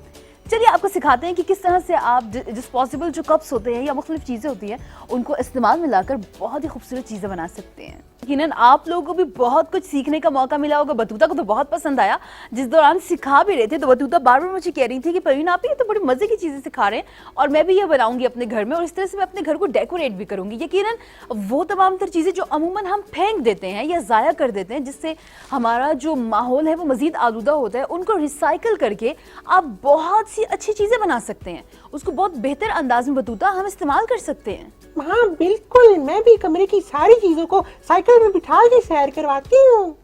चलिए आपको सिखाते हैं कि किस तरह से आप डिस्पोजेबल जो कप्स होते हैं या मुख्तलिफ चीज़ें होती हैं उनको इस्तेमाल में लाकर बहुत ही खूबसूरत चीज़ें बना सकते हैं। यकीनन आप लोगों को भी बहुत कुछ सीखने का मौका मिला होगा। बतूता को तो बहुत पसंद आया, जिस दौरान सिखा भी रहे थे तो बतूता बार बार मुझे कह रही थी कि परवीन आप ये तो बड़ी मज़े की चीज़ें सिखा रहे हैं और मैं भी ये बनाऊंगी अपने घर में और इस तरह से मैं अपने घर को डेकोरेट भी करूंगी। यकीनन वो तमाम तर चीज़ें जो अमूमन हम फेंक देते हैं या ज़ाया कर देते हैं, जिससे हमारा जो माहौल है वो मज़ीद आलूदा होता है, उनको रिसाइकिल करके आप बहुत सी अच्छी चीज़ें बना सकते हैं। उसको बहुत बेहतर अंदाज में बतूता हम इस्तेमाल कर सकते हैं। हाँ बिल्कुल, मैं भी कमरे की सारी चीजों को साइकिल में बिठा के सैर करवाती हूँ।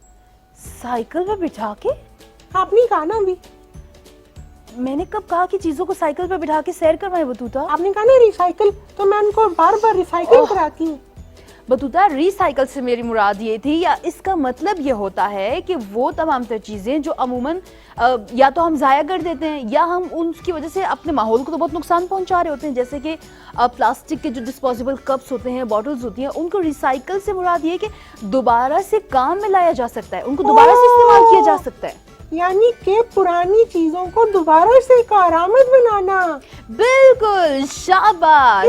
साइकिल पर बिठा के? आपने कहा ना अभी, मैंने कब कहा कि चीजों को साइकिल पर बिठा के सैर करवाएं बतूता? आपने कहा ना रिसाइकिल, तो मैं उनको बार बार रिसाइकिल ओह। कराती हूँ। बतूता रिसाइकल से मेरी मुराद ये थी, या इसका मतलब ये होता है कि वो तमाम तर चीज़ें जो अमूमन या तो हम ज़ाया कर देते हैं या हम उनकी वजह से अपने माहौल को तो बहुत नुकसान पहुंचा रहे होते हैं, जैसे कि प्लास्टिक के जो डिस्पोजेबल कप्स होते हैं, बॉटल्स होती हैं, उनको रिसाइकल से मुराद ये कि दोबारा से काम में लाया जा सकता है, उनको दोबारा से इस्तेमाल किया जा सकता है। यानी कि पुरानी चीजों को दोबारा से कारआमद बनाना। बिल्कुल, शाबाश,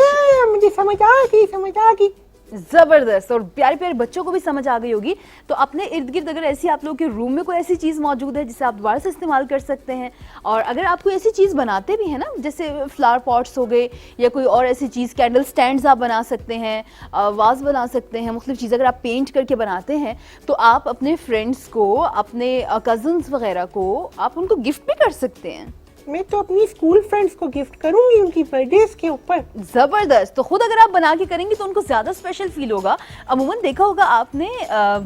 मुझे समझ आ गई। जबरदस्त। और प्यारे प्यारे बच्चों को भी समझ आ गई होगी। तो अपने इर्द गिर्द अगर ऐसी आप लोगों के रूम में कोई ऐसी चीज़ मौजूद है जिसे आप दोबारा से इस्तेमाल कर सकते हैं, और अगर आप कोई ऐसी चीज़ बनाते भी हैं ना, जैसे फ्लावर पॉट्स हो गए या कोई और ऐसी चीज़, कैंडल स्टैंड्स आप बना सकते हैं, वाज बना सकते हैं, मुख्तलिफ चीज़ अगर आप पेंट करके बनाते हैं तो आप अपने फ्रेंड्स को, अपने कज़न्स वगैरह को आप उनको गिफ्ट भी कर सकते हैं। मैं तो अपनी स्कूल फ्रेंड्स को गिफ्ट करूंगी उनकी बर्थडेज के ऊपर। जबरदस्त। तो खुद अगर आप बना के करेंगे तो उनको ज्यादा स्पेशल फील होगा। अमूमन देखा होगा आपने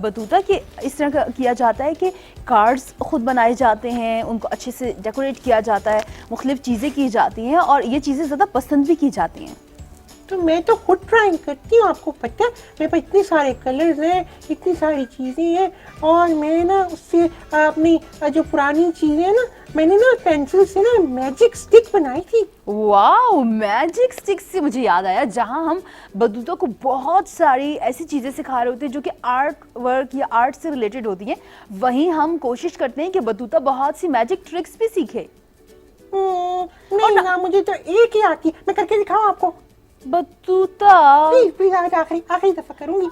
बतूता कि इस तरह का किया जाता है कि कार्ड्स खुद बनाए जाते हैं, उनको अच्छे से डेकोरेट किया जाता है, मुख्तलिफ चीज़ें की जाती हैं और ये चीज़ें ज़्यादा पसंद भी की जाती हैं। तो मैं तो खुद ड्राइंग करती हूँ, आपको पता है मेरे पास इतने सारे कलर्स हैं, इतनी सारी चीज़ें हैं, और मैं ना उससे अपनी जो पुरानी चीज़ें हैं ना, मैंने ना पेंसिल से ना मैजिक स्टिक बनाई थी। वाओ, मैजिक स्टिक से मुझे याद आया, जहां हम बतूतों को बहुत सारी ऐसी चीज़ें सिखा रहे होते हैं जो कि आर्ट वर्क या आर्ट से रिलेटेड होती हैं, वहीं हम कोशिश करते हैं कि बतूता बहुत सी मैजिक ट्रिक्स भी सीखे। नहीं ना, मुझे तो एक ही आती, मैं करके दिखाऊं आपको? बतूता प्लीज प्लीज, आज आखिरी दफा करूंगी।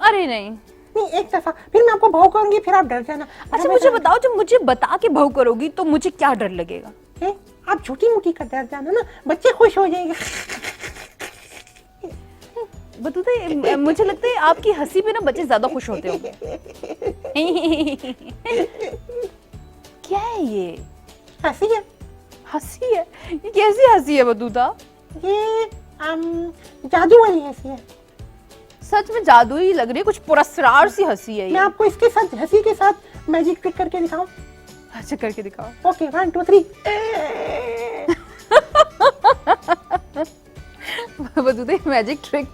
अरे नहीं, एक दफा, फिर मैं आपको भाव करूंगी, फिर आप डर जाना। अच्छा मुझे बताओ, जब मुझे बता के भाव करोगी तो मुझे क्या डर लगेगा? आप छोटी मोटी का डर जाना ना, बच्चे खुश हो जाएंगे। बतूता मुझे लगता है आपकी हंसी पे ना बच्चे ज्यादा खुश होते होंगे। क्या है ये? हंसी है। हंसी है? ये कैसी हंसी है बतूता? ये जादू वाली हंसी है। सच में जादू ही लग रही है, कुछ पुरस्कार सी हंसी है ये। मैं आपको इसके साथ, हंसी के साथ मैजिक ट्रिक करके दिखाऊं? अच्छा करके दिखाओ। ओके, 1 2 3। बतूता मैजिक ट्रिक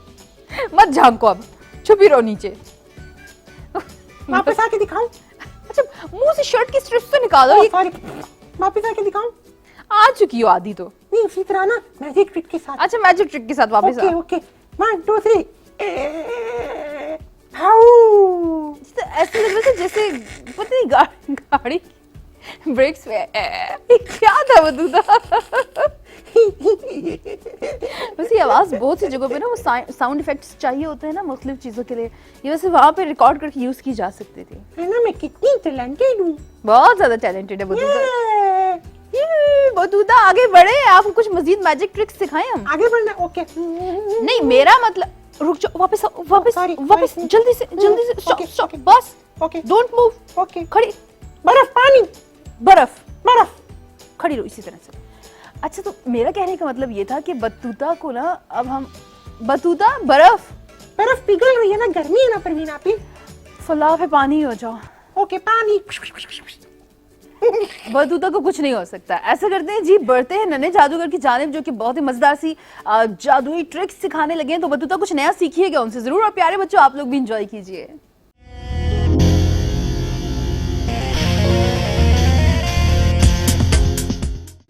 मत झांको, अब छुपी रहो नीचे। वापस आके दिखाऊं? अच्छा मुंह से शर्ट की स्ट्रिप्स तो निकालो। ये सॉरी, वापस आके दिखाऊं? आ चुकी हो आधी तो। नहीं, उसी तरह ना मैजिक ट्रिक के साथ। अच्छा मैजिक ट्रिक के साथ वापस ओके आओ। ओके, 1 2 3। ऐसे लग रहा था जैसे पता नहीं गाड़ी ब्रेक्स पे क्या था बतूता। वैसे आवाज बहुत सी जगहों पे ना वो साउंड इफेक्ट्स चाहिए होते हैं ना मुख्तलिफ चीजों के लिए, ये वैसे वहां पे रिकॉर्ड करके यूज की जा सकती थी। है ना, मैं कितनी टैलेंटेड हूँ। बहुत ज्यादा टैलेंटेड है बतूता। बतूता आगे बढ़े, आपको कुछ मजीद मैजिक ट्रिक्स सिखाएं हम। आगे बढ़ना, ओके। नहीं मेरा मतलब, रुक जाओ, वापस आओ, वापस sorry, वापस, sorry. जल्दी से स्टॉप Okay, स्टॉप, okay. बस, ओके डोंट मूव, ओके। खड़ी, बर्फ, पानी, बर्फ, बर्फ। खड़ी रहो इसी तरह से। अच्छा, तो मेरा कहने का मतलब ये था कि बतूता को ना अब हम, बतूता बर्फ, बर्फ पिघल रही है ना, गर्मी है ना परवीन आपी। फलाह पे पानी हो जाओ। ओके, पानी। बतूता को कुछ नहीं हो सकता। ऐसा करते हैं जी, बढ़ते हैं नन्हे जादूगर की जानिब, जो कि बहुत ही मजेदार सी जादुई ट्रिक्स सिखाने लगे हैं। तो बतूता कुछ नया सीखिएगा उनसे जरूर, और प्यारे बच्चों आप लोग भी इंजॉय कीजिए।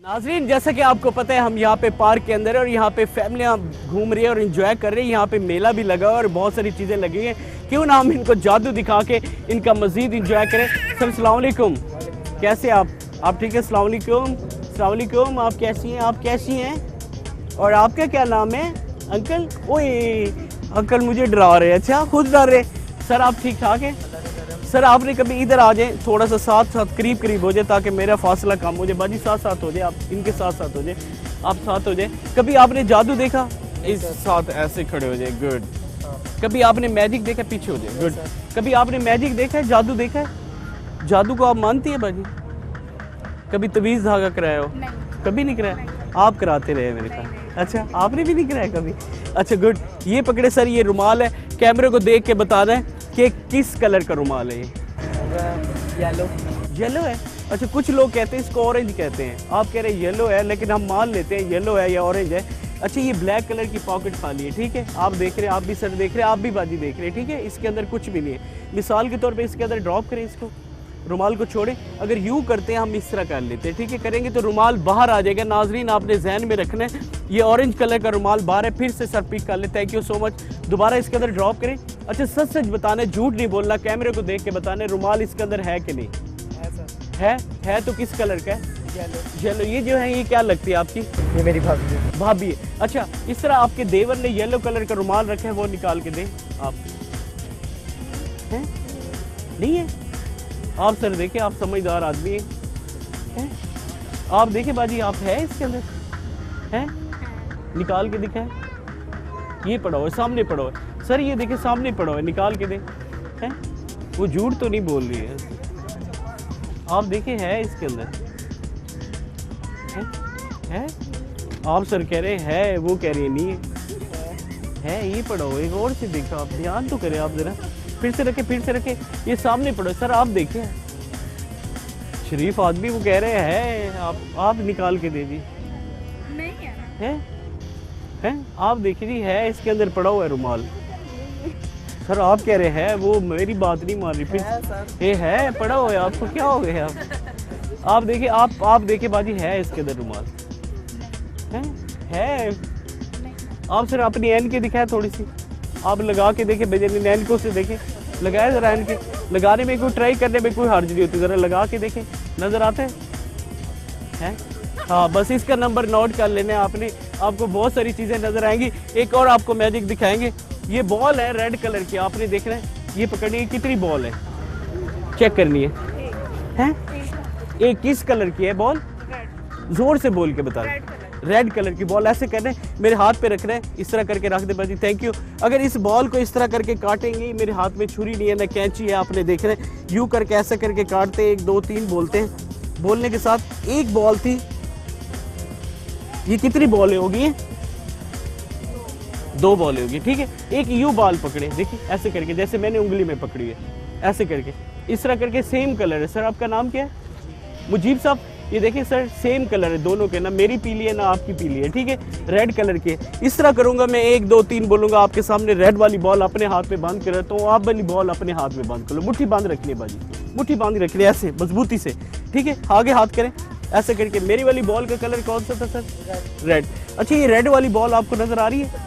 नाज़रीन, जैसा कि आपको पता है हम यहाँ पे पार्क के अंदर है और यहाँ पे फैमिलियाँ घूम रही है और एंजॉय कर रही है। यहाँ पे मेला भी लगा है और बहुत सारी चीज़ें लगी हैं। क्यों ना हम इनको जादू दिखा के इनका मज़ीद एंजॉय करें। सर अस्सलाम वालेकुम, कैसे आप ठीक है? अस्सलाम वालेकुम, अस्सलाम वालेकुम, आप कैसी हैं? आप कैसी हैं? और आपका क्या नाम है? अंकल, ओए अंकल मुझे डरा रहे हैं। अच्छा, खुद डर रहे। सर आप ठीक ठाक हैं? सर आपने कभी इधर आ जाए, थोड़ा सा साथ साथ करीब करीब हो जाए ताकि मेरा फासला कम हो जाए। बाजी साथ साथ हो जाए, आप इनके साथ साथ हो जाए, आप साथ हो जाए। कभी आपने जादू देखा? इस साथ ऐसे खड़े हो जाए, गुड। कभी आपने मैजिक देखा? पीछे हो जाए, गुड। कभी आपने मैजिक देखा है, जादू देखा है? जादू को आप मानती है बाजी? कभी तवीज़ धागा कराया हो? कभी नहीं कराया? आप कराते रहे मेरे ख्याल। अच्छा, आपने भी नहीं कराया कभी? अच्छा गुड। ये पकड़े सर, ये रुमाल है, कैमरे को देख के बता दें कि किस कलर का रुमाल है ये? येलो है। अच्छा, कुछ लोग कहते हैं इसको ऑरेंज कहते हैं, आप कह रहे हैं येलो है, लेकिन हम मान लेते हैं येलो है या ऑरेंज है। अच्छा, ये ब्लैक कलर की पॉकेट खाली है, ठीक है? आप देख रहे हैं, आप भी सर देख रहे हैं, आप भी बाजी देख रहे हैं, ठीक है? इसके अंदर कुछ भी नहीं है। मिसाल के तौर पे इसके अंदर ड्रॉप करें इसको, रुमाल को छोड़ें। अगर यूँ करते हैं, हम इस तरह कर लेते हैं, ठीक है? करेंगे तो रुमाल बाहर आ जाएगा। नाजरीन आपने जहन में रखना है, ये ऑरेंज कलर का रुमाल बाहर है। फिर से सर पिक कर ले, थैंक यू सो मच। दोबारा इसके अंदर ड्रॉप करें। अच्छा, सच सच बताना, झूठ नहीं बोलना, कैमरे को देख के बताना रुमाल इसके अंदर है कि नहीं है तो किस कलर का है? येलो। ये जो है ये क्या लगती है आपकी? ये मेरी भाभी है। भाभी है। अच्छा, इस तरह आपके देवर ने येलो कलर का रुमाल रखा है, वो निकाल के दें आप। है? नहीं है? आप सर देखें, आप समझदार आदमी हैं। आप देखें बाजी, आप है इसके अंदर? है? निकाल के दिखाएं। ये पड़ा हुआ है, सामने पड़ा हुआ है सर, ये देखें सामने पड़ा हुआ है, निकाल के दें। है? वो झूठ तो नहीं बोल रही है। आप देखें, है इसके अंदर? है? आप सर कह रहे हैं, वो कह रही है नहीं है। ये पड़ा हुआ, एक और से देखा, आप ध्यान तो करें आप जरा। फिर से रखे, फिर से रखे, ये सामने पड़ो सर, आप देखें। शरीफ आदमी वो कह रहे हैं, आप निकाल के दे दी। नहीं है? आप देखिए जी, है इसके अंदर पड़ा हुआ है रुमाल। सर आप कह रहे हैं, वो मेरी बात नहीं मान रही। फिर ये है पड़ा हुआ है, आपको क्या हो गया? आप देखिए, आप देखिए बाजी, है इसके अंदर रुमाल? है? आप सर अपनी एन के दिखाए थोड़ी सी, आप लगा के देखें, बेजनी नैन को से देखें, लगाए ज़रा इनके। लगाने में कोई ट्राई करने में कोई हर्ज नहीं होती, ज़रा लगा के देखें, नज़र आते हैं? हाँ, बस इसका नंबर नोट कर लेना है आपने, आपको बहुत सारी चीज़ें नज़र आएंगी। एक और आपको मैजिक दिखाएंगे। ये बॉल है रेड कलर की, आपने देखना है, ये पकड़नी है, कितनी बॉल है चेक करनी है? एक किस कलर की है बॉल? जोर से बोल के बता रहे। रेड कलर की बॉल। ऐसे करना है, मेरे हाथ पे रखना है, इस तरह करके रख दे बाजी, थैंक यू। अगर इस बॉल को इस तरह करके काटेंगे, मेरे हाथ में छुरी नहीं है ना कैंची है, आपने देखना है, यूं करके ऐसे करके काटते हैं, 1 2 3 बोलते हैं। बोलने के साथ एक बॉल थी, ये कितनी बॉलें होगी? 2 बॉलें होगी, ठीक है? एक यू बॉल पकड़े, देखिए ऐसे करके, जैसे मैंने उंगली में पकड़ी है, ऐसे करके, इस तरह करके। सेम कलर है। सर आपका नाम क्या है? मुजीब साहब। ये देखिए सर, सेम कलर है दोनों के, ना मेरी पीली है ना आपकी पीली है, ठीक है? रेड कलर की है। इस तरह करूंगा मैं, 1 2 3 बोलूंगा, आपके सामने रेड वाली बॉल अपने हाथ में बांध कर, तो आप वाली बॉल अपने हाथ में बांध कर लो। मुट्ठी बांध रखनी है बाजी, मुट्ठी बांध रखनी है ऐसे मजबूती से, ठीक है? आगे हाथ करें ऐसे करके। मेरी वाली बॉल का कलर कौन सा था सर? रेड। अच्छा, ये रेड वाली बॉल आपको नजर आ रही है?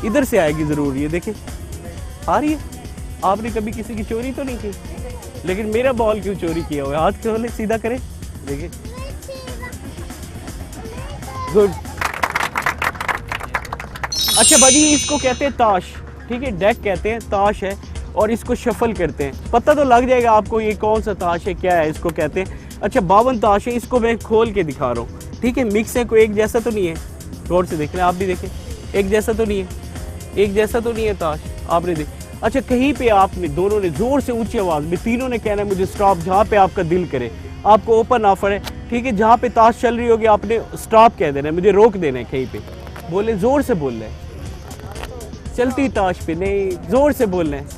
इधर से आएगी जरूर, ये देखिए आ रही है। आपने कभी किसी की चोरी तो नहीं की, लेकिन मेरा बॉल क्यों चोरी किया हुआ है? हाथ खोले, सीधा करें, देखिए, गुड। अच्छा बाजी, इसको कहते हैं ताश, ठीक है? डेक कहते हैं, ताश है, और इसको शफल करते हैं। पता तो लग जाएगा आपको ये कौन सा ताश है, क्या है इसको कहते हैं। अच्छा, 52 ताश है, इसको मैं खोल के दिखा रहा हूँ, ठीक है, मिक्स है, कोई एक जैसा तो नहीं है। गौर से देख लें, आप भी देखें, एक जैसा तो नहीं है, एक जैसा तो नहीं है ताश, आपने देख। अच्छा, कहीं पे आपने दोनों ने जोर से ऊंची आवाज में तीनों ने कहना है मुझे स्टॉप, जहाँ पे आपका दिल करे। आपको ओपन ऑफर है, ठीक है, जहाँ पे ताश चल रही होगी आपने स्टॉप कह देना है, मुझे रोक देना है कहीं पे। बोले, जोर से बोल रहे हैं, चलती ताश पे नहीं, जोर से बोल रहे हैं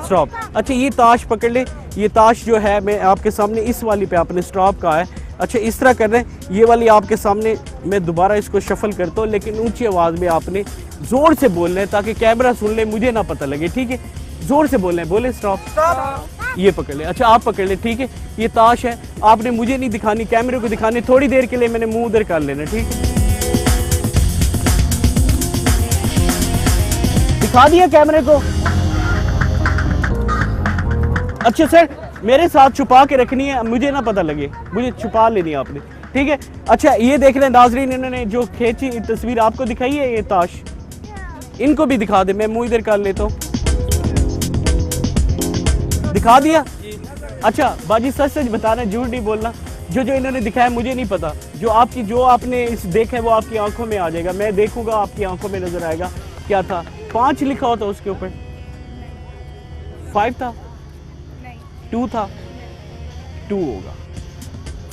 स्टॉप। अच्छा, ये ताश पकड़ ले, ये ताश जो है मैं आपके सामने इस वाली पे आपने स्टॉप कहा है। अच्छा, इस तरह कर रहे हैं, ये वाली आपके सामने मैं दोबारा इसको शफल करता हूँ, लेकिन ऊंची आवाज़ में आपने जोर से बोलना है ताकि कैमरा सुन ले, मुझे ना पता लगे, ठीक है। जोर से बोलना है, बोले स्टॉप। ये पकड़ ले। अच्छा, आप पकड़ ले, ठीक है। ये ताश है, आपने मुझे नहीं दिखानी, कैमरे को दिखानी, थोड़ी देर के लिए मैंने मुंह उधर कर लेना, ठीक है। दिखा दिया कैमरे को। अच्छा सर, मेरे साथ छुपा के रखनी है, मुझे ना पता लगे, मुझे छुपा लेनी है आपने, ठीक है। अच्छा, ये देख लें नाजरीन, इन्होंने जो खींची तस्वीर आपको दिखाई है, ये ताश, इनको भी दिखा दे, मैं मुंह इधर कर लेता हूँ। दिखा दिया। अच्छा बाजी, सच सच बताना, झूठ नहीं बोलना। जो इन्होंने दिखाया मुझे नहीं पता, जो आपने इस देखा है वो आपकी आंखों में आ जाएगा, मैं देखूंगा, आपकी आंखों में नजर आएगा। क्या था? 5 लिखा होता उसके ऊपर, 5 था, 2 था, 2 होगा,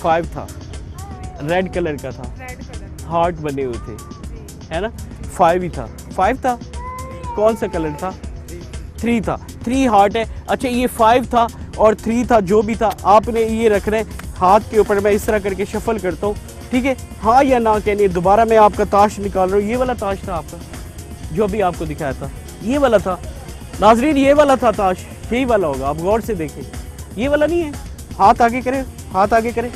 5 था, रेड कलर का था, हार्ट बने हुए थे, है ना, 5 ही था, 5 था, कौन सा कलर था? 3 था, 3 हार्ट है। अच्छा, ये 5 था और 3 था, जो भी था आपने ये रख रहे हाथ के ऊपर, मैं इस तरह करके शफल करता हूँ, ठीक है। हाँ या ना कहनी, दोबारा मैं आपका ताश निकाल रहा हूँ। ये वाला ताश था आपका जो अभी आपको दिखाया था, ये वाला था नाजरीन, ये वाला था ताश, यही वाला होगा, आप गौर से देखें, ये वाला नहीं है। हाथ आगे करें, हाथ आगे करें।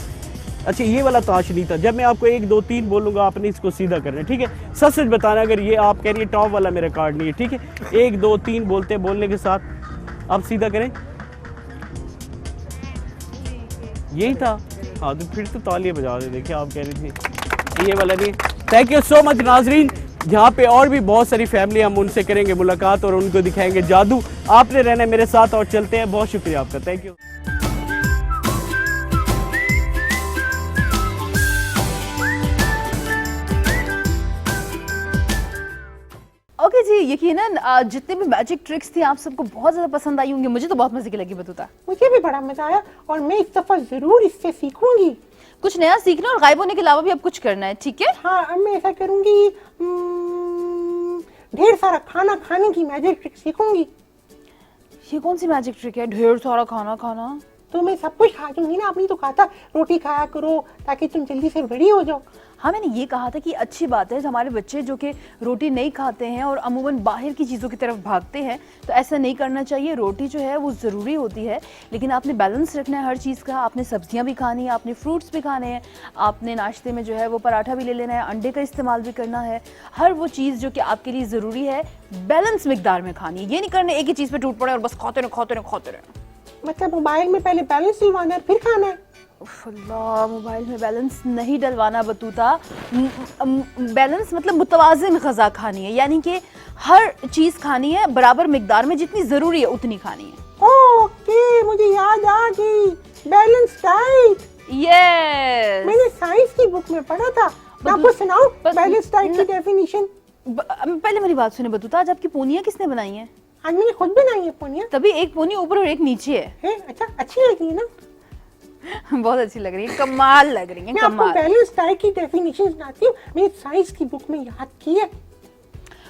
अच्छा, ये वाला ताश नहीं था। जब मैं आपको 1 2 3 बोलूंगा आपने इसको सीधा करना है, ठीक है। सच सच बताना, अगर ये आप कह रही है टॉप वाला मेरा कार्ड नहीं है, ठीक है। 1 2 3 बोलने के साथ आप सीधा करें, यही था। हाँ, तो फिर तो तालियां बजा दे, देखिए आप कह रही थी ये वाला नहीं। थैंक यू सो मच नाजरीन। यहाँ पे और भी बहुत सारी फैमिली, हम उनसे करेंगे मुलाकात और उनको दिखाएंगे जादू। आपने रहना है मेरे साथ और चलते हैं। बहुत शुक्रिया आपका, थैंक यू। ओके जी, यकीनन जितने भी मैजिक ट्रिक्स थी आप सबको बहुत ज़्यादा पसंद आई होंगी। मुझे तो बहुत मजे की लगी बतूता। मुझे भी बड़ा मजा आया और मैं इस दफा जरूर इससे सीखूंगी। कुछ नया सीखना और गायब होने के अलावा भी अब कुछ करना है, ठीक है। हाँ, अब मैं ऐसा करूंगी, ढेर सारा खाना खाने की मैजिक ट्रिक सीखूंगी। ये कौन सी मैजिक ट्रिक है, ढेर सारा खाना खाना? तो मैं सब कुछ खा दूंगी ना। आपने तो कहा था रोटी खाया करो ताकि तुम जल्दी से बड़ी हो जाओ। हाँ, मैंने ये कहा था कि अच्छी बात है हमारे बच्चे जो कि रोटी नहीं खाते हैं और अमूमन बाहर की चीज़ों की तरफ भागते हैं, तो ऐसा नहीं करना चाहिए। रोटी जो है वो ज़रूरी होती है, लेकिन आपने बैलेंस रखना है हर चीज़ का। आपने सब्जियां भी खानी है, आपने फ्रूट्स भी खाने हैं, आपने नाश्ते में जो है वो पराठा भी ले लेना है, अंडे का इस्तेमाल भी करना है। हर वो चीज़ जो कि आपके लिए ज़रूरी है बैलेंस मिकदार में खानी है। ये नहीं करना एक ही चीज़ पर टूट पड़े और बस खाते रहे। मतलब मोबाइल में पहले बैलेंस डलवाना है फिर खाना है? अल्लाह, मोबाइल में बैलेंस नहीं डलवाना बतूता। बैलेंस मतलब मुतवाजिन ग़िज़ा खानी है, यानी कि हर चीज़ खानी है बराबर मिकदार में, जितनी ज़रूरी है उतनी खानी है। ओके, मुझे याद आ गई, बैलेंस डाइट। यस, मैंने साइंस की बुक में पढ़ा था। मैं आपको सुनाऊं बैलेंस डाइट की डेफिनेशन? पहले मेरी बात सुने बतूता, आज आपकी पोनियाँ किसने बनाई हैं? आज मैंने खुद बनाई है पोनियाँ। तभी एक पोनी ऊपर और एक नीचे है। अच्छा, अच्छी लगी है ना? बहुत अच्छी लग रही है, कमाल लग रही है, मैं आपको कमाल। बैलेंस डाइट की डेफिनेशन सुनाती हूँ, मैंने साइंस की बुक में याद की है।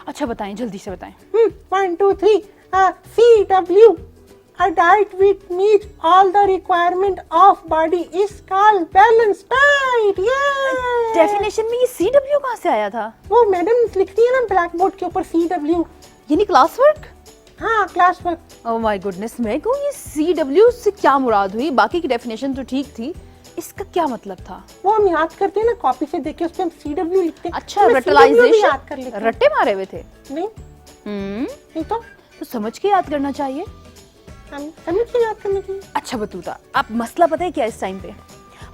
अच्छा बताएं, जल्दी से बताएं। 1 2 3 CW, a diet which meets all the requirement of body is called balanced diet। Definition में ये CW कहाँ से आया था? वो मैडम लिखती है ना ब्लैक बोर्ड के ऊपर CW। यानी क्लास वर्क? हाँ, class work. Oh my goodness, मैं कहूँ ये CW से क्या मुराद हुई? बाकी की डेफिनेशन तो ठीक थी, इसका क्या मतलब था? वो हम याद करते हैं ना, कॉपी से देख के उस पे हम CW लिखते हैं। अच्छा, तो रटलाइजेशन, याद कर लेते हैं। रट्टे मारे हुए थे? नहीं नहीं तो समझ के याद करना चाहिए। हम समझ के याद करना चाहिए। अच्छा बतूता, आप मसला पता है क्या? इस टाइम पे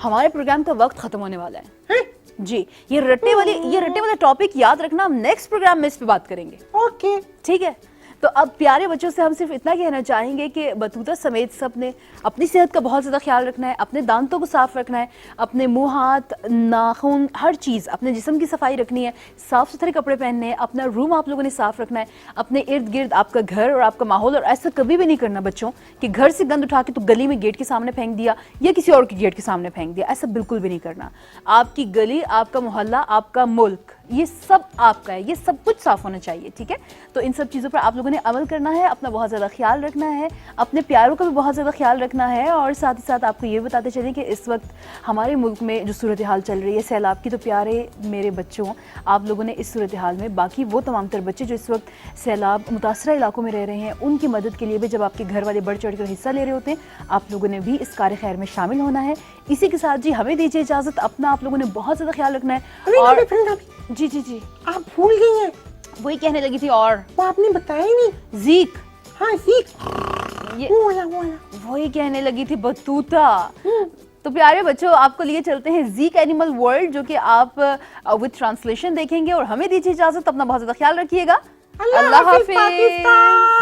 हमारे प्रोग्राम का वक्त खत्म होने वाला है जी। ये रट्टे वाला टॉपिक याद रखना, हम नेक्स्ट प्रोग्राम में इस पे बात करेंगे। ओके, ठीक है। तो अब प्यारे बच्चों से हम सिर्फ इतना कहना चाहेंगे कि बतूता समेत सब ने अपनी सेहत का बहुत ज़्यादा ख्याल रखना है, अपने दांतों को साफ रखना है, अपने मुंह, हाथ, नाखून, हर चीज़, अपने जिस्म की सफाई रखनी है, साफ सुथरे कपड़े पहनने हैं, अपना रूम आप लोगों ने साफ रखना है, अपने इर्द गिर्द आपका घर और आपका माहौल। और ऐसा कभी भी नहीं करना बच्चों कि घर से गंद उठा के तो गली में गेट के सामने फेंक दिया या किसी और के गेट के सामने फेंक दिया, ऐसा बिल्कुल भी नहीं करना। आपकी गली, आपका मोहल्ला, आपका मुल्क, ये सब आपका है, ये सब कुछ साफ होना चाहिए, ठीक है। तो इन सब चीज़ों पर आप लोगों ने अमल करना है, अपना बहुत ज़्यादा ख्याल रखना है, अपने प्यारों का भी बहुत ज़्यादा ख्याल रखना है। और साथ ही साथ आपको ये बताते चलें कि इस वक्त हमारे मुल्क में जो सूरत हाल चल रही है सैलाब की, तो प्यारे मेरे बच्चों, आप लोगों ने इस सूरत हाल में बाकी वो तमाम तर बच्चे जो इस वक्त सैलाब मुतासरा इलाकों में रह रहे हैं, उनकी मदद के लिए भी जब आपके घर वाले बढ़ चढ़ कर हिस्सा ले रहे होते हैं, आप लोगों ने भी इस कार्य खैर में शामिल होना है। इसी के साथ जी हमें दीजिए इजाज़त, अपना आप लोगों ने बहुत ज़्यादा ख्याल रखना है। और जी जी जी, आप भूल गई हैं, वही कहने लगी थी। और वो आपने बताया ही नहीं। जीक, हाँ सीख, ये वो वाला। वही कहने लगी थी बतूता। तो प्यारे बच्चों, आपको लिए चलते हैं जीक एनिमल वर्ल्ड, जो कि आप विद ट्रांसलेशन देखेंगे। और हमें दीजिए इजाजत, अपना बहुत ज्यादा ख्याल रखिएगा। अल्लाह हाफिज।